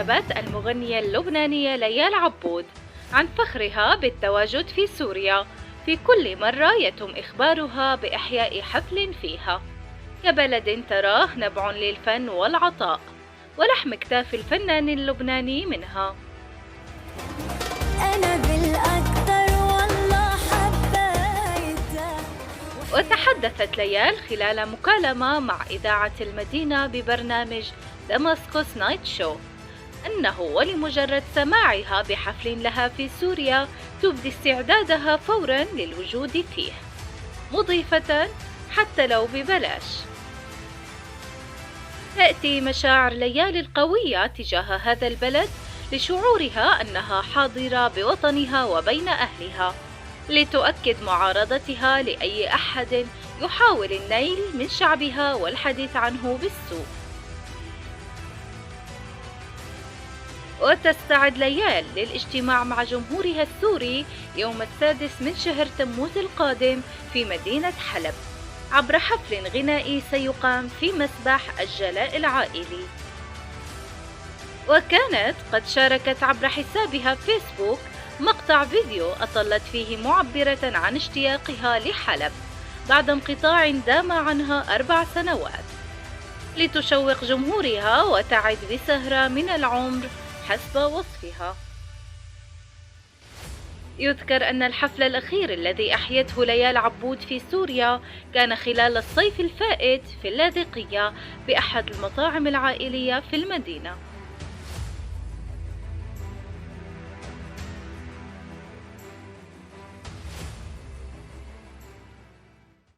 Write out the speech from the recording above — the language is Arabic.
كتبت المغنية اللبنانية ليال عبود عن فخرها بالتواجد في سوريا في كل مرة يتم إخبارها بإحياء حفل فيها، كبلد تراه نبع للفن والعطاء ولحم كتاف الفنان اللبناني منها. أنا بالأكتر والله حبيتها. وتحدثت ليال خلال مكالمة مع إذاعة المدينة ببرنامج دمسكوس نايت شو أنه ولمجرد سماعها بحفل لها في سوريا تبدي استعدادها فورا للوجود فيه، مضيفة حتى لو ببلاش. تأتي مشاعر ليال القوية تجاه هذا البلد لشعورها أنها حاضرة بوطنها وبين أهلها، لتؤكد معارضتها لأي أحد يحاول النيل من شعبها والحديث عنه بالسوء. وتستعد ليال للاجتماع مع جمهورها السوري يوم 6 من شهر تموز القادم في مدينة حلب عبر حفل غنائي سيقام في مسبح الجلاء العائلي. وكانت قد شاركت عبر حسابها فيسبوك مقطع فيديو أطلت فيه معبرة عن اشتياقها لحلب بعد انقطاع دام عنها 4 سنوات، لتشوق جمهورها وتعد بسهرة من العمر حسب وصفها. يذكر أن الحفل الأخير الذي أحيته ليال عبود في سوريا كان خلال الصيف الفائت في اللاذقية بأحد المطاعم العائلية في المدينة.